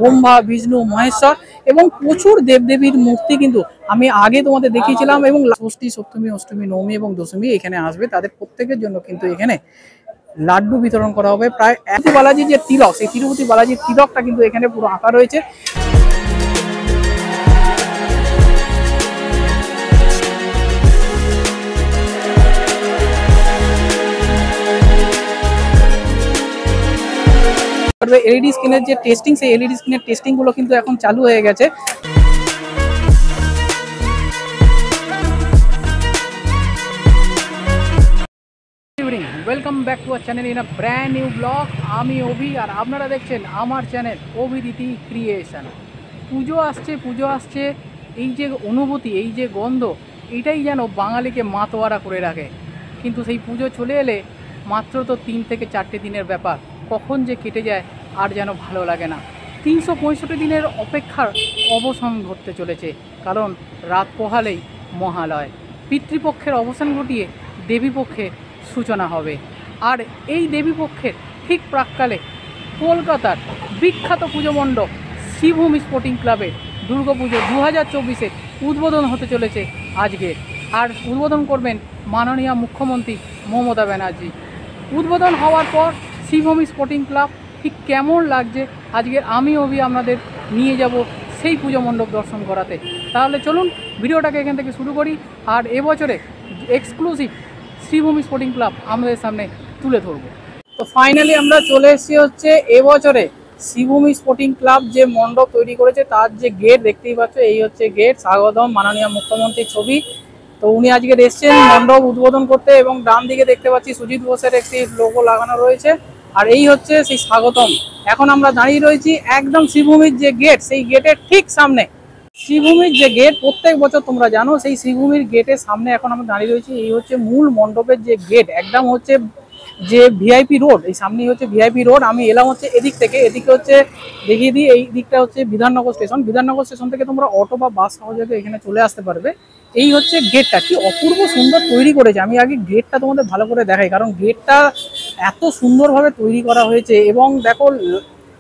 ব্রহ্মা, বিষ্ণু, মহেশ্বর এবং প্রচুর দেবদেবীর মূর্তি কিন্তু আমি আগে তোমাদের দেখিয়েছিলাম। এবং ষষ্ঠী, সপ্তমী, অষ্টমী, নবমী এবং দশমী এখানে আসবে, তাদের প্রত্যেকের জন্য কিন্তু এখানে লাড্ডু বিতরণ করা হবে। প্রায় তিরুপতি বালাজির যে তিলক, সেই তিরুপতি বালাজির তিলকটা কিন্তু এখানে পুরো আঁকা রয়েছে। এলইডি স্ক্রিনের যে টেস্টিং, সেই এলইডি স্ক্রিনের টেস্টিং গুলো কিন্তু এখন চালু হয়ে গেছে। Welcome back to our channel in a brand new blog. আমি অভি, আর আপনারা দেখছেন আমার চ্যানেল অভিরীতি ক্রিয়েশন। পুজো আসছে, এই যে অনুভূতি, এই যে গন্ধ, এইটাই যেন বাঙালিকে মাতোয়ারা করে রাখে। কিন্তু সেই পুজো চলে এলে মাত্র তো 3 থেকে 4টে দিনের ব্যাপার, কখন যে কেটে যায় আর যেন ভালো লাগে না। 365 দিনের অপেক্ষার অবসান ঘটতে চলেছে, কারণ রাত পোহালেই মহালয়। পিতৃপক্ষের অবসান ঘটিয়ে দেবীপক্ষের সূচনা হবে। আর এই দেবীপক্ষের ঠিক প্রাক্কালে কলকাতার বিখ্যাত পুজো মণ্ডপ শ্রীভূমি স্পোর্টিং ক্লাবের দুর্গাপুজো 2024-এর উদ্বোধন হতে চলেছে আজকে। আর উদ্বোধন করবেন মাননীয় মুখ্যমন্ত্রী মমতা ব্যানার্জি। উদ্বোধন হওয়ার পর শ্রীভূমি স্পোর্টিং ক্লাব ঠিক কেমন লাগছে, আজকের আমি অভি আপনাদের নিয়ে যাব সেই পুজো মণ্ডপ দর্শন করাতে। তাহলে চলুন ভিডিওটাকে এখান থেকে শুরু করি, আর এবছরে এক্সক্লুসিভ শ্রীভূমি স্পোর্টিং ক্লাব আমাদের সামনে তুলে ধরবো। তো ফাইনালি আমরা চলে এসেছি হচ্ছে এবছরে শ্রীভূমি স্পোর্টিং ক্লাব যে মণ্ডপ তৈরি করেছে, তার যে গেট দেখতেই পাচ্ছ, এই হচ্ছে গেট। স্বাগতম মাননীয় মুখ্যমন্ত্রীর ছবি। তো উনি আজকে এসেছেন মণ্ডপ উদ্বোধন করতে, এবং ডান দিকে দেখতে পাচ্ছি সুজিত বোসের একটি লোগো লাগানো রয়েছে। আর এই হচ্ছে সেই স্বাগতম। এখন আমরা দাঁড়িয়ে রয়েছি একদম শ্রীভূমির যে গেট, সেই গেটের ঠিক সামনে। শ্রীভূমির যে গেট প্রত্যেক বছর তোমরা জানো, সেই শ্রীভূমির গেটের সামনে এখন আমরা দাঁড়িয়ে রয়েছি। এই হচ্ছে মূল মণ্ডপের যে গেট, একদম হচ্ছে যে ভিআইপি রোড, এই সামনেই হচ্ছে ভিআইপি রোড। আমি এলাম হচ্ছে এদিক থেকে, এদিকে হচ্ছে দেখিয়ে দিই, এই দিকটা হচ্ছে বিধাননগর স্টেশন। বিধাননগর স্টেশন থেকে তোমরা অটো বা বাস সহজে এখানে চলে আসতে পারবে। এই হচ্ছে গেটটা, কি অপূর্ব সুন্দর তৈরি করেছে। আমি আগে গেটটা তোমাদের ভালো করে দেখাই, কারণ গেটটা এত সুন্দরভাবে তৈরি করা হয়েছে। এবং দেখো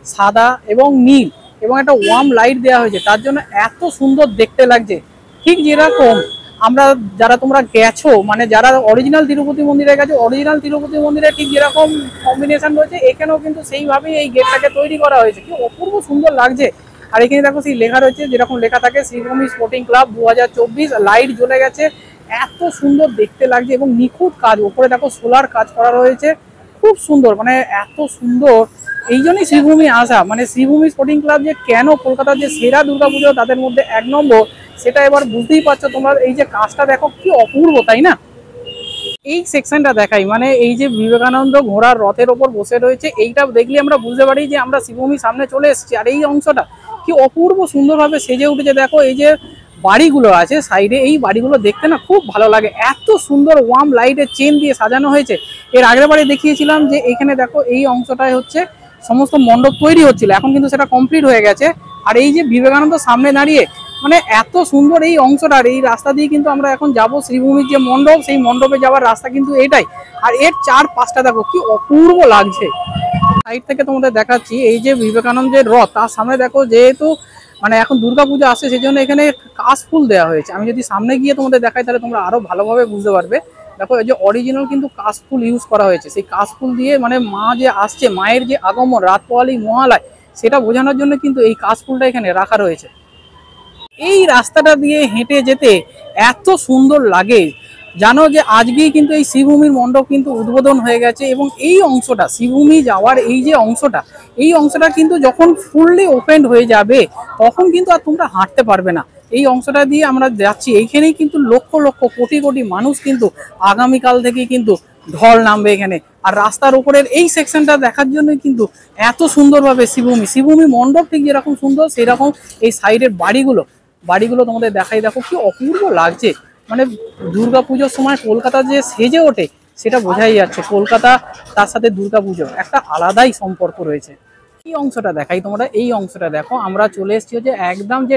সাদা এবং নীল এবং একটা ওয়ার্ম লাইট দেওয়া হয়েছে, তার জন্য এত সুন্দর দেখতে লাগছে। ঠিক যেরকম আমরা যারা তোমরা গেছো, মানে যারা অরিজিনাল তিরুপতি মন্দিরে গেছো, অরিজিনাল তিরুপতি মন্দিরে ঠিক যেরকম কম্বিনেশন রয়েছে, এখানেও কিন্তু সেইভাবেই এই গেটটাকে তৈরি করা হয়েছে। কি অপূর্ব সুন্দর লাগছে। আর এখানে দেখো সেই লেখা রয়েছে, যেরকম লেখা থাকে শ্রীভূমি স্পোর্টিং ক্লাব 2024। লাইট জ্বলে গেছে, এত সুন্দর দেখতে লাগছে এবং নিখুঁত কাজ। উপরে দেখো সোলার কাজ করা রয়েছে, খুব সুন্দর, মানে এত সুন্দর। এই জন্যই শ্রীভূমি আসা, মানে শ্রীভূমি স্পোর্টিং ক্লাব যে কেন কলকাতার যে সেরা দুর্গাপুজো তাদের মধ্যে 1 নম্বর, সেটা এবার বুঝতেই পারছো তোমরা। এই যে কাজটা দেখো কি অপূর্ব, তাই না? এই সেকশনটা দেখাই, মানে এই যে বিবেকানন্দ ঘোড়ার রথের ওপর বসে রয়েছে, এইটা দেখলে আমরা বুঝতে পারি যে আমরা শ্রীভূমির সামনে চলে এসেছি। আর এই অংশটা কি অপূর্ব সুন্দরভাবে সেজে উঠেছে। দেখো এই যে বাড়িগুলো আছে সাইডে, এই বাড়িগুলো দেখতে না খুব ভালো লাগে। এত সুন্দর ওয়ার্ম লাইটের চেন দিয়ে সাজানো হয়েছে। এর আগের বারে দেখিয়েছিলাম যে এখানে দেখো এই অংশটাই হচ্ছে সমস্ত মণ্ডপ তৈরি হচ্ছিল, এখন কিন্তু সেটা কমপ্লিট হয়ে গেছে। আর এই যে বিবেকানন্দ সামনে দাঁড়িয়ে, মানে এত সুন্দর এই অংশটার, এই রাস্তা দিয়ে কিন্তু আমরা এখন যাব শ্রীভূমির যে মণ্ডপ, সেই মণ্ডপে যাওয়ার রাস্তা কিন্তু এটাই। আর এর 4-5টা দেখো কি অপূর্ব লাগছে। সাইড থেকে তোমাদের দেখাচ্ছি, এই যে বিবেকানন্দের রথ, তার সামনে দেখো, যেহেতু মানে এখন দুর্গাপূজা আসছে, সেই জন্য এখানে কাশফুল দেওয়া হয়েছে। আমি যদি সামনে গিয়ে তোমাদের দেখাই, তাহলে তোমরা আরো ভালোভাবে বুঝতে পারবে। দেখো এই যে অরিজিনাল কিন্তু কাশফুল ইউজ করা হয়েছে। সেই কাশফুল দিয়ে মানে মা যে আসছে, মায়ের যে আগমন, রাত পোহালেই মহালয়, সেটা বোঝানোর জন্য কিন্তু এই কাশফুলটা এখানে রাখা রয়েছে। এই রাস্তাটা দিয়ে হেঁটে যেতে এত সুন্দর লাগে, জানো যে আজকেই কিন্তু এই শ্রীভূমির মণ্ডপ কিন্তু উদ্বোধন হয়ে গেছে। এবং এই অংশটা, শ্রীভূমি যাওয়ার এই যে অংশটা, এই অংশটা কিন্তু যখন ফুললি ওপেন হয়ে যাবে, তখন কিন্তু আর তোমরা হাঁটতে পারবে না। এই অংশটা দিয়ে আমরা যাচ্ছি, এইখানেই কিন্তু লক্ষ লক্ষ কোটি কোটি মানুষ কিন্তু আগামীকাল থেকে কিন্তু ঢল নামবে এখানে। আর রাস্তার উপরের এই সেকশনটা দেখার জন্যই কিন্তু এত সুন্দরভাবে শ্রীভূমি মণ্ডপ ঠিক যেরকম সুন্দর, সেরকম এই সাইডের বাড়িগুলো তোমাদের দেখাই। দেখো কি অপূর্ব লাগছে। মানে দুর্গাপুজোর সময় কলকাতা যে সেজে ওঠে, সেটা বোঝাই যাচ্ছে। কলকাতা, তার সাথে দুর্গাপুজো একটা আলাদাই সম্পর্ক রয়েছে। এই অংশটা দেখাই, তোমরা এই অংশটা দেখো। আমরা চলে এসেছি হচ্ছে একদম যে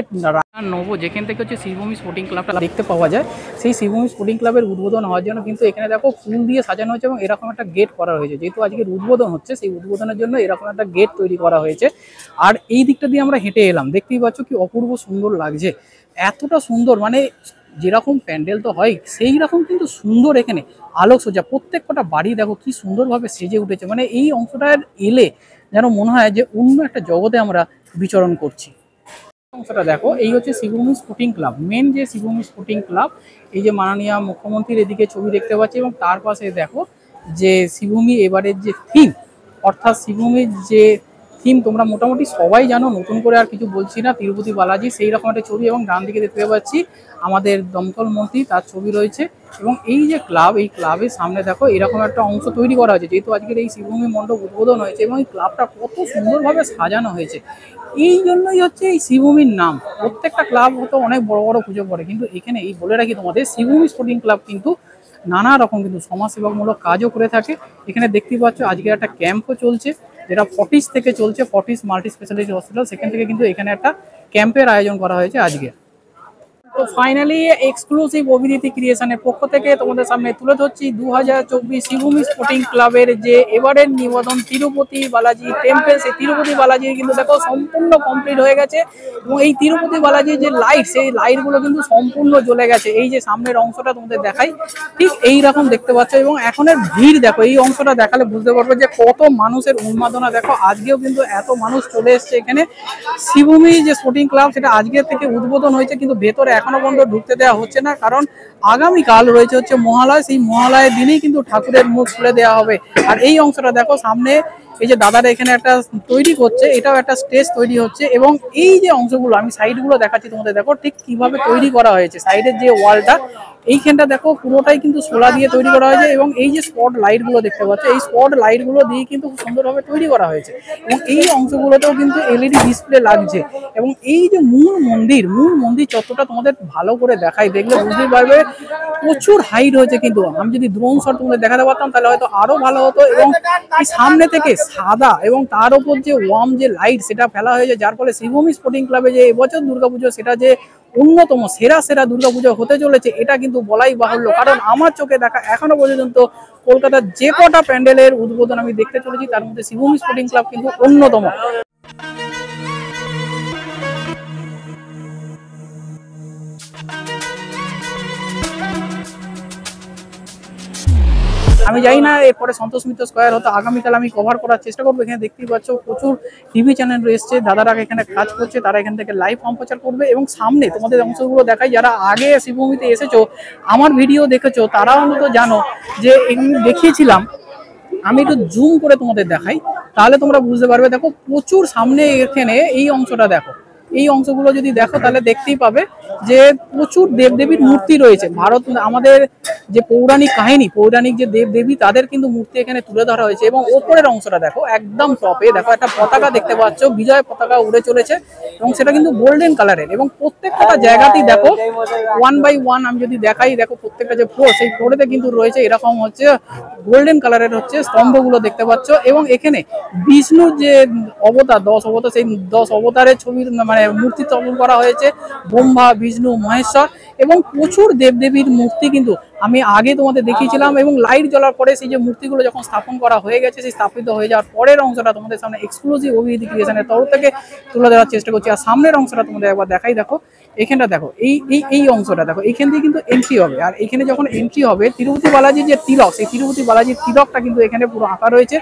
নবো, যেখান থেকে হচ্ছে শ্রীভূমি স্পোর্টিং ক্লাবটা দেখতে পাওয়া যায়, সেই শ্রীভূমি স্পোর্টিং ক্লাবের উদ্বোধন হওয়ার জন্য কিন্তু এখানে দেখো ফুল দিয়ে সাজানো হয়েছে এবং এরকম একটা গেট করা হয়েছে। যেহেতু আজকের উদ্বোধন হচ্ছে, সেই উদ্বোধনের জন্য এরকম একটা গেট তৈরি করা হয়েছে। আর এই দিকটা দিয়ে আমরা হেঁটে এলাম, দেখতেই পাচ্ছ কি অপূর্ব সুন্দর লাগছে, এতটা সুন্দর, মানে যেরকম প্যান্ডেল তো হয় সেই রকম কিন্তু সুন্দর এখানে আলোকসজ্জা। প্রত্যেকটা বাড়ি দেখো কি সুন্দরভাবে সেজে উঠেছে, মানে এই অংশটার এলে যেন মনে হয় যে অন্য একটা জগতে আমরা বিচরণ করছি। অংশটা দেখো, এই হচ্ছে শ্রীভূমি স্পোর্টিং ক্লাব, মেন যে শ্রীভূমি স্পোর্টিং ক্লাব। এই যে মাননীয় মুখ্যমন্ত্রীর এদিকে ছবি দেখতে পাচ্ছি এবং তার পাশে দেখো যে শ্রীভূমি এবারের যে থিম, অর্থাৎ শ্রীভূমির যে থিম তোমরা মোটামুটি সবাই জানো, নতুন করে আর কিছু বলছি না, তিরুপতি বালাজি সেই রকম একটা ছবি। এবং ডান দিকে দেখতে পাচ্ছি আমাদের দমকল মন্ত্রী, তার ছবি রয়েছে। এবং এই যে ক্লাব, এই ক্লাবের সামনে দেখো এরকম একটা অংশ তৈরি করা হয়েছে, যেহেতু আজকের এই শ্রীভূমি মণ্ডপ উদ্বোধন হয়েছে এবং এই ক্লাবটা কত সুন্দরভাবে সাজানো হয়েছে। এই জন্যই হচ্ছে এই শ্রীভূমির নাম। প্রত্যেকটা ক্লাব হয়তো অনেক বড় বড় পুজো পড়ে, কিন্তু এখানে এই বলে রাখি তোমাদের, শ্রীভূমি স্পোর্টিং ক্লাব কিন্তু নানা রকম কিন্তু সমাজসেবামূলক কাজও করে থাকে। এখানে দেখতে পাচ্ছ আজকে একটা ক্যাম্পও চলছে, যেটা ফর্টিস থেকে চলছে, ফর্টিস মাল্টি স্পেশালিটি হসপিটাল, সেখান থেকে কিন্তু এখানে একটা ক্যাম্পের আয়োজন করা হয়েছে আজকে। তো ফাইনালি এক্সক্লুসিভ অভিনীতি ক্রিয়েশনের পক্ষ থেকে তোমাদের সামনে তুলে ধরছি 2024 শ্রীভূমি স্পোর্টিং ক্লাবের যে এবারের নিবেদন তিরুপতি বালাজি টেম্পল। সেই তিরুপতি বালাজি কিন্তু দেখো সম্পূর্ণ কমপ্লিট হয়ে গেছে এবং এই তিরুপতি বালাজির যে লাইট, সেই লাইটগুলো কিন্তু সম্পূর্ণ জ্বলে গেছে। এই যে সামনের অংশটা তোমাদের দেখাই, ঠিক এই রকম দেখতে পাচ্ছ। এবং এখনের ভিড় দেখো, এই অংশটা দেখালে বুঝতে পারবে যে কত মানুষের উন্মাদনা দেখো। আজকেও কিন্তু এত মানুষ চলে এসছে এখানে। শ্রীভূমি যে স্পোর্টিং ক্লাব সেটা আজকের থেকে উদ্বোধন হয়েছে, কিন্তু ভেতরে এখনো পর্যন্ত ঢুকতে দেওয়া হচ্ছে না, কারণ আগামীকাল রয়েছে হচ্ছে মহালয়। সেই মহালয়ের দিনেই কিন্তু ঠাকুরের মুখ খুলে দেওয়া হবে। আর এই অংশটা দেখো সামনে, এই যে দাদারা এখানে একটা তৈরি করছে, এটাও একটা স্টেজ তৈরি হচ্ছে। এবং এই যে অংশগুলো আমি সাইডগুলো দেখাচ্ছি তোমাদের, দেখো ঠিক কিভাবে তৈরি করা হয়েছে। সাইডের যে ওয়ালটা, এইখানটা দেখো পুরোটাই কিন্তু সোলা দিয়ে তৈরি করা হয়েছে। এবং এই যে স্পট লাইটগুলো দেখতে পাচ্ছ, এই স্পট লাইটগুলো দিয়ে কিন্তু খুব সুন্দরভাবে তৈরি করা হয়েছে। এবং এই অংশগুলোতেও কিন্তু এলইডি ডিসপ্লে লাগছে। এবং এই যে মূল মন্দির চত্বরটা তোমাদের ভালো করে দেখাই, দেখলে বুঝতেই পারবে প্রচুর হাইট হয়েছে। কিন্তু আমি যদি ড্রোন শট তোমাদের দেখাতে পারতাম তাহলে হয়তো আরো ভালো হতো। এবং এই সামনে থেকে সাদা এবং তার উপর যে ওয়ার্ম যে লাইট সেটা ফেলা হয়েছে, যার ফলে শ্রীভূমি স্পোর্টিং ক্লাবে যে এবছর দুর্গাপুজো সেটা যে অন্যতম সেরা দুর্গাপুজো হতে চলেছে, এটা কিন্তু বলাই বাহুল্য। কারণ আমার চোখে দেখা এখনো পর্যন্ত কলকাতার যে কটা প্যান্ডেলের উদ্বোধন আমি দেখতে চলেছি, তার মধ্যে শ্রীভূমি স্পোর্টিং ক্লাব কিন্তু অন্যতম। আমি জানি না এরপরে সন্তোষ মিত্র স্কয়ার হতো আগামীকাল আমি কভার করার চেষ্টা করবো। এখানে দেখতেই পাচ্ছ প্রচুর টিভি চ্যানেল রয়েছে, দাদারা এখানে কাজ করছে, তারা এখান থেকে লাইভ সম্প্রচার করবে। এবং সামনে তোমাদের অংশগুলো দেখাই, যারা আগে শ্রীভূমিতে এসেছো, আমার ভিডিও দেখেছো, তারাও অন্তত জানো যে এগুলো দেখিয়েছিলাম। আমি একটু জুম করে তোমাদের দেখাই, তাহলে তোমরা বুঝতে পারবে। দেখো প্রচুর সামনে এখানে এই অংশটা দেখো, এই অংশগুলো যদি দেখো তাহলে দেখতেই পাবে যে প্রচুর দেবদেবীর মূর্তি রয়েছে। ভারত আমাদের যে পৌরাণিক কাহিনী, পৌরাণিক যে দেবদেবী, তাদের কিন্তু মূর্তি এখানে তুলে ধরা হয়েছে। এবং ওপরের অংশটা দেখো, একদম টপে দেখো একটা পতাকা দেখতে পাচ্ছ, বিজয় পতাকা উড়ে চলেছে এবং সেটা কিন্তু গোল্ডেন কালারের। এবং প্রত্যেকটা জায়গাতেই দেখো 1/1 আমি যদি দেখাই, দেখো প্রত্যেকটা যে ফ্লোর, সেই ফ্লোরেতে কিন্তু রয়েছে এরকম হচ্ছে গোল্ডেন কালারের হচ্ছে স্তম্ভগুলো দেখতে পাচ্ছ। এবং এখানে বিষ্ণুর যে অবতার, 10 অবতার, সেই 10 অবতারের ছবির মানে মূর্তি স্থাপন করা হয়েছে, ব্রহ্মা, বিষ্ণু, মহেশ্বর এবং প্রচুর দেবদেবীর মূর্তি কিন্তু আমি আগে তোমাদের দেখিয়েছিলাম। এবং লাইট জ্বলার পরে সেই যে মূর্তিগুলো যখন স্থাপন করা হয়ে গেছে, সেই স্থাপিত হয়ে যাওয়ার পরের অংশটা তোমাদের সামনে এক্সক্লুসিভ অভিনীতি ক্রিয়েশনের তরফ থেকে তুলে দেওয়ার চেষ্টা করছি। আর সামনের অংশটা তোমাদের একবার দেখাই, দেখো এখানটা দেখো, এই অংশটা দেখো, এইখান দিয়ে কিন্তু এন্ট্রি হবে। আর এখানে যখন এন্ট্রি হবে, তিরুপতি বালাজির যে তিলক, সেই তিরুপতি বালাজির তিলকটা কিন্তু এখানে পুরো আঁকা রয়েছে।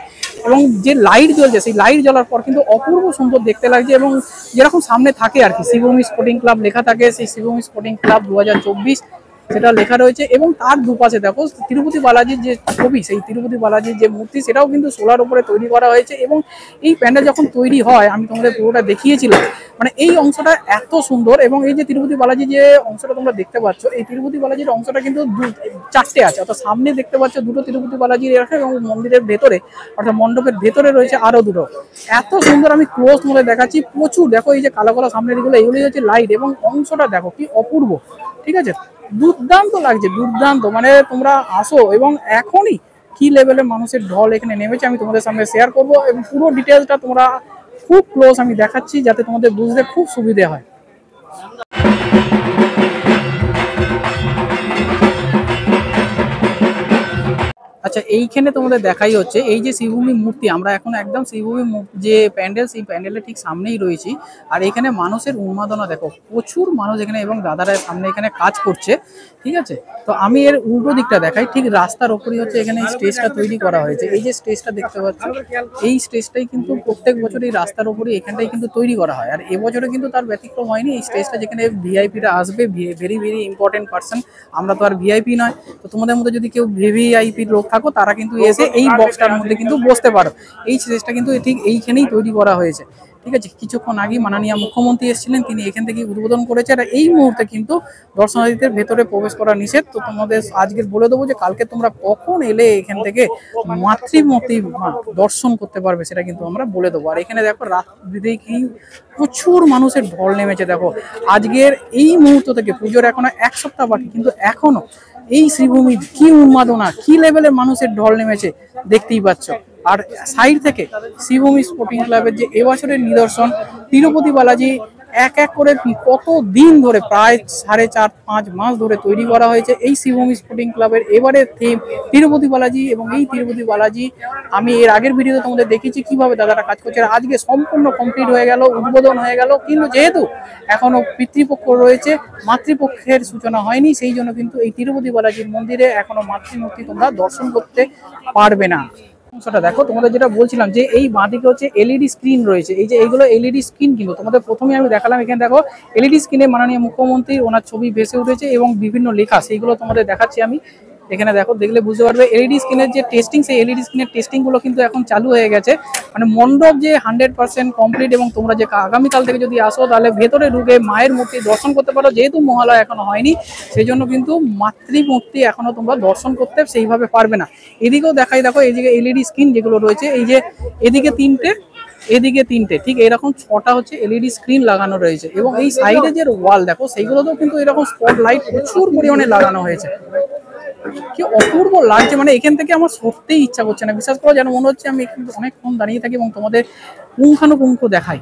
এবং যে লাইট জ্বলছে, সেই লাইট জ্বলার পর কিন্তু অপূর্ব সুন্দর দেখতে লাগছে। এবং যেরকম সামনে থাকে আর কি, শ্রীভূমি স্পোর্টিং ক্লাব লেখা থাকে, সেই শ্রীভূমি স্পোর্টিং ক্লাব 2024 সেটা লেখা রয়েছে। এবং তার দুপাশে দেখো তিরুপতি বালাজির যে ছবি, সেই তিরুপতি বালাজির যে মূর্তি, সেটাও কিন্তু সোলার উপরে তৈরি করা হয়েছে। এবং এই প্যান্ডেল যখন তৈরি হয়, আমি তোমাদের পুরোটা দেখিয়েছিলাম, মানে এই অংশটা এত সুন্দর। এবং এই যে তিরুপতি বালাজি যে অংশটা তোমরা দেখতে পাচ্ছ, এই তিরুপতি বালাজির অংশটা কিন্তু 4টে আছে, অর্থাৎ সামনে দেখতে পাচ্ছ 2টো তিরুপতি বালাজির রাখা, এবং মন্দিরের ভেতরে অর্থাৎ মণ্ডপের ভেতরে রয়েছে আরো 2টো। এত সুন্দর, আমি ক্লোজ মধ্যে দেখাচ্ছি। প্রচুর দেখো এই যে কালো কালো সামনের দিকগুলো, এগুলোই হচ্ছে লাইট। এবং অংশটা দেখো কি অপূর্ব, ঠিক আছে, দুর্দান্ত লাগছে, দুর্দান্ত। মানে তোমরা আসো, এবং এখনই কি লেভেলের মানুষের ঢল এখানে নেমেছে আমি তোমাদের সামনে শেয়ার করবো। এবং পুরো ডিটেলসটা তোমরা খুব ক্লোজ আমি দেখাচ্ছি যাতে তোমাদের বুঝতে খুব সুবিধে হয়। আচ্ছা, এইখানে তোমাদের দেখাই হচ্ছে এই যে শ্রীভূমি মূর্তি, আমরা এখন একদম শ্রীভূমি যে প্যান্ডেল, সেই প্যান্ডেলের ঠিক সামনেই রয়েছি। আর এখানে মানুষের উন্মাদনা দেখো, প্রচুর মানুষ এখানে এবং দাদারা সামনে এখানে কাজ করছে, ঠিক আছে। তো আমি এর উল্টো দিকটা দেখাই, ঠিক রাস্তার ওপরই হচ্ছে এখানে এই স্টেজটা তৈরি করা হয়েছে। এই যে স্টেজটা দেখতে পাচ্ছ, এই স্টেজটাই কিন্তু প্রত্যেক বছর এই রাস্তার ওপরই এখানটাই কিন্তু তৈরি করা হয়। আর এবছরে কিন্তু তার ব্যতিক্রম হয়নি। এই স্টেজটা যেখানে ভিআইপিরা আসবে, ভেরি ভেরি ইম্পর্টেন্ট পার্সন, আমরা তো আর ভিআইপি নয়, তো তোমাদের মধ্যে যদি কেউ ভিভিআইপি লোক থাকো তারা কিন্তু এসে এই বক্সটার মধ্যে কিন্তু বসতে পারো। এই স্টেজটা কিন্তু ঠিক এইখানেই তৈরি করা হয়েছে, ঠিক আছে। কিছুক্ষণ আগে মাননীয় মুখ্যমন্ত্রী এসেছিলেন, তিনি এখান থেকে উদ্বোধন করেছেন। আর এই মুহূর্তে কিন্তু দর্শনার্থীদের ভেতরে প্রবেশ করা নিষেধ। তো তোমাদের আজকে বলে দেবো যে কালকে তোমরা কখন এলে এখান থেকে মাতৃমূর্তি দর্শন করতে পারবে, সেটা কিন্তু আমরা বলে দেবো। আর এখানে দেখো রাত্রি কি প্রচুর মানুষের ঢল নেমেছে। দেখো আজকের এই মুহূর্ত থেকে, পুজোর এখনো 1 সপ্তাহ বাকি, কিন্তু এখনো এই শ্রীভূমির কি উন্মাদনা, কি লেভেলের মানুষের ঢল নেমেছে দেখতেই পাচ্ছ। আর সাইড থেকে শ্রীভূমি স্পোর্টিং ক্লাবের যে এবছরের নিদর্শন, তিরুপতি বালাজি এক এক করে কত দিন ধরে, প্রায় 4.5-5 মাস ধরে তৈরি করা হয়েছে এই শ্রীভূমি স্পোর্টিং ক্লাবের এবারের থিম তিরুপতি বালাজি। এবং এই তিরুপতি বালাজি আমি এর আগের ভিডিওতে তোমাদের দেখেছি কিভাবে দাদারা কাজ করছে। আজকে সম্পূর্ণ কমপ্লিট হয়ে গেল, উদ্বোধন হয়ে গেল, কিন্তু যেহেতু এখনো পিতৃপক্ষ রয়েছে, মাতৃপক্ষের সূচনা হয়নি, সেই জন্য কিন্তু এই তিরুপতি বালাজির মন্দিরে এখনো মাতৃমূর্তি তোমরা দর্শন করতে পারবে না। অংশটা দেখো, তোমাদের যেটা বলছিলাম যে এই বাঁদিকে হচ্ছে এলইডি স্ক্রিন রয়েছে। এই যে এইগুলো এলইডি স্ক্রিন, কিন্তু তোমাদের প্রথমে আমি দেখালাম, এখানে দেখো এলইডি স্ক্রিনে মাননীয় মুখ্যমন্ত্রী ওনার ছবি ভেসে উঠেছে এবং বিভিন্ন লেখা, সেইগুলো তোমাদের দেখাচ্ছি আমি। এখানে দেখো, দেখলে বুঝতে পারবে এলইডি স্ক্রিনের যে টেস্টিং, সেই এলইডি স্ক্রিনের টেস্টিং গুলো কিন্তু এখন চালু হয়ে গেছে। মানে মণ্ডপ যে 100% কমপ্লিট, এবং তোমরা যে আগামীকাল থেকে যদি আসো তাহলে ভেতরে ঢুকে মায়ের মূর্তি দর্শন করতে পারো। যেহেতু মহালয়া এখনো হয়নি, সেই জন্য কিন্তু মাতৃমূর্তি এখনো তোমরা দর্শন করতে সেইভাবে পারবে না। এদিকেও দেখাই, দেখো এইদিকে এলইডি স্ক্রিন যেগুলো রয়েছে, এই যে এদিকে 3টে, এদিকে 3টে, ঠিক এরকম 6টা হচ্ছে এলইডি স্ক্রিন লাগানো রয়েছে। এবং এই সাইডে যে ওয়াল দেখো, সেইগুলোতেও কিন্তু এরকম স্পট লাইট প্রচুর পরিমাণে লাগানো হয়েছে। কি অপূর্ব লাগছে, মানে এখান থেকে আমার সত্যিই ইচ্ছা করছে না, বিশ্বাস করো, যেন মনে হচ্ছে আমি অনেকক্ষণ দাঁড়িয়ে থাকি এবং তোমাদের পুঙ্খানুপুঙ্খ দেখাই।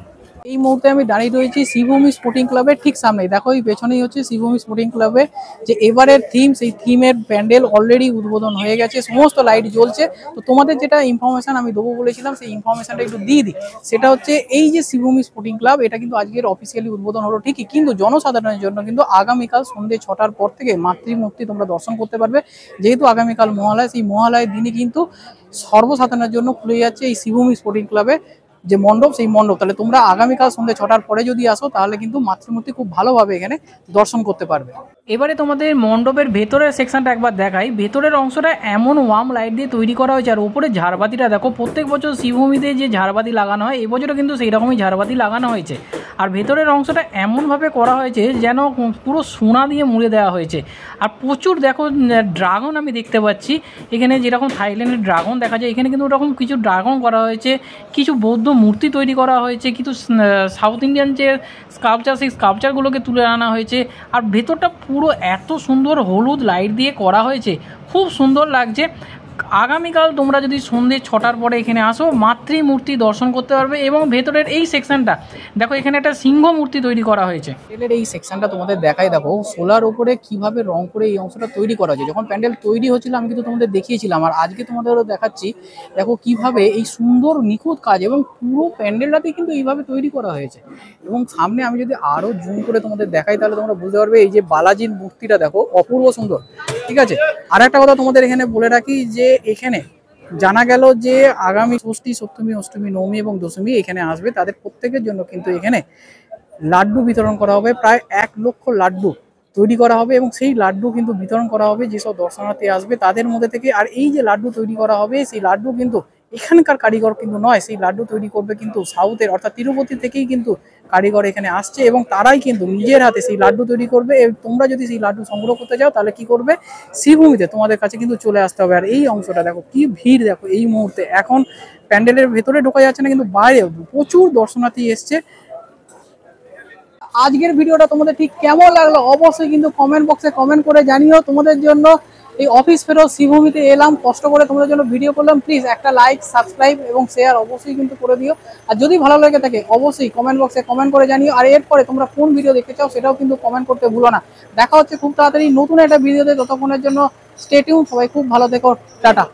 এই মুহূর্তে আমি দাঁড়িয়ে রয়েছি শ্রীভূমি স্পোর্টিং ক্লাবের ঠিক সামনেই। দেখো এই পেছনেই হচ্ছে শ্রীভূমি স্পোর্টিং ক্লাবে যে এবারের থিম, সেই থিমের প্যান্ডেল অলরেডি উদ্বোধন হয়ে গেছে, সমস্ত লাইট জ্বলছে। তো তোমাদের যেটা ইনফরমেশন আমি দেবো বলেছিলাম, সেই ইনফরমেশনটা একটু দিয়ে দিই। সেটা হচ্ছে এই যে শ্রীভূমি স্পোর্টিং ক্লাব, এটা কিন্তু আজকের অফিসিয়ালি উদ্বোধন হলো ঠিকই, কিন্তু জনসাধারণের জন্য কিন্তু আগামীকাল সন্ধ্যে 6টার পর থেকে মাতৃমূর্তি তোমরা দর্শন করতে পারবে। যেহেতু আগামীকাল মহালয়া, সেই মহালয়ের দিনে কিন্তু সর্বসাধারণের জন্য খুলে যাচ্ছে এই শ্রীভূমি স্পোর্টিং ক্লাবে যে মণ্ডপ, সেই মণ্ডপ। তাহলে তোমরা আগামীকাল সন্ধ্যে 6টার পরে যদি আসো, তাহলে কিন্তু মাতৃমূর্তি খুব ভালোভাবে এখানে দর্শন করতে পারবে। এবারে তোমাদের মণ্ডপের ভেতরের সেকশনটা একবার দেখাই। ভেতরের অংশটা এমন ওয়ার্ম লাইট দিয়ে তৈরি করা হয়েছে। আর ওপরে ঝাড়বাতিটা দেখো, প্রত্যেক বছর শ্রীভূমিতে যে ঝাড়বাতি লাগানো হয়, এবছরও কিন্তু সেই রকমই ঝাড়বাতি লাগানো হয়েছে। আর ভেতরের অংশটা এমনভাবে করা হয়েছে যেন পুরো সোনা দিয়ে মুড়ে দেওয়া হয়েছে। আর প্রচুর দেখো ড্রাগন আমি দেখতে পাচ্ছি এখানে, যেরকম থাইল্যান্ডের ড্রাগন দেখা যায়, এখানে কিন্তু ওরকম কিছু ড্রাগন করা হয়েছে, কিছু বৌদ্ধ মূর্তি তৈরি করা হয়েছে, কিছু সাউথ ইন্ডিয়ান যে স্কাল্পচার, সেই স্কাল্পচারগুলোকে তুলে আনা হয়েছে। আর ভেতরটা পুরো এত সুন্দর হলুদ লাইট দিয়ে করা হয়েছে, খুব সুন্দর লাগছে। আগামীকাল তোমরা যদি সন্ধ্যে 6টার পরে এখানে আসো, মাতৃমূর্তি দর্শন করতে পারবে। এবং ভেতরের এই সেকশনটা দেখো, এখানে একটা সিংহ মূর্তি তৈরি করা হয়েছে। প্যান্ডেলের এই সেকশনটা তোমাদের দেখাই, দেখো সোলার উপরে কিভাবে রং করে এই অংশটা তৈরি করা হয়েছে। যখন প্যান্ডেল তৈরি হচ্ছিল আমি কিন্তু তোমাদের দেখিয়েছিলাম, আর আজকে তোমাদেরও দেখাচ্ছি। দেখো কিভাবে এই সুন্দর নিখুঁত কাজ, এবং পুরো প্যান্ডেলটাতে কিন্তু এইভাবে তৈরি করা হয়েছে। এবং সামনে আমি যদি আরো জুম করে তোমাদের দেখাই, তাহলে তোমরা বুঝতে পারবে এই যে বালাজির মূর্তিটা দেখো, অপূর্ব সুন্দর, ঠিক আছে। আর একটা কথা তোমাদের এখানে বলে রাখি, যে এখানে জানা গেল যে আগামী ষষ্ঠী, সপ্তমী, অষ্টমী, নবমী এবং দশমী এখানে আসবে, তাদের প্রত্যেকের জন্য কিন্তু এখানে লাড্ডু বিতরণ করা হবে। প্রায় 1 লক্ষ লাড্ডু তৈরি করা হবে, এবং সেই লাড্ডু কিন্তু বিতরণ করা হবে যেসব দর্শনার্থী আসবে তাদের মধ্যে থেকে। আর এই যে লাড্ডু তৈরি করা হবে, সেই লাড্ডু কিন্তু এখানকার কারিগর কিন্তু নয়, সেই লাড্ডু তৈরি করবে কিন্তু সাউথের, অর্থাৎ তিরুপতি থেকেই কিন্তু কারিগর এখানে আসছে, এবং তারাই কিন্তু নিজের হাতে সেই লাড্ডু তৈরি করবে। তোমরা যদি সেই লাড্ডু সংগ্রহ করতে যাও, তাহলে কি করবে, শ্রীভূমিতে তোমাদের কাছে কিন্তু চলে আসতে হবে। আর এই অংশটা দেখো, কি ভিড় দেখো এই মুহূর্তে। এখন প্যান্ডেলের ভেতরে ঢোকা যাচ্ছে না, কিন্তু বাইরে প্রচুর দর্শনার্থী এসছে। আজকের ভিডিওটা তোমাদের ঠিক কেমন লাগলো অবশ্যই কিন্তু কমেন্ট বক্সে কমেন্ট করে জানিও। তোমাদের জন্য এই অফিস ফেরত শ্রীভূমিতে এলাম, কষ্ট করে তোমাদের জন্য ভিডিও করলাম। প্লিজ একটা লাইক, সাবস্ক্রাইব এবং শেয়ার অবশ্যই কিন্তু করে দিও। আর যদি ভালো লেগে থাকে অবশ্যই কমেন্ট বক্সে কমেন্ট করে জানিও। আর এরপরে তোমরা কোন ভিডিও দেখতে চাও সেটাও কিন্তু কমেন্ট করতে ভুলো না। দেখা হচ্ছে খুব তাড়াতাড়ি নতুন একটা ভিডিওতে, ততক্ষণের জন্য স্টে টিউন, সবাই খুব ভালো থেকো, টাটা।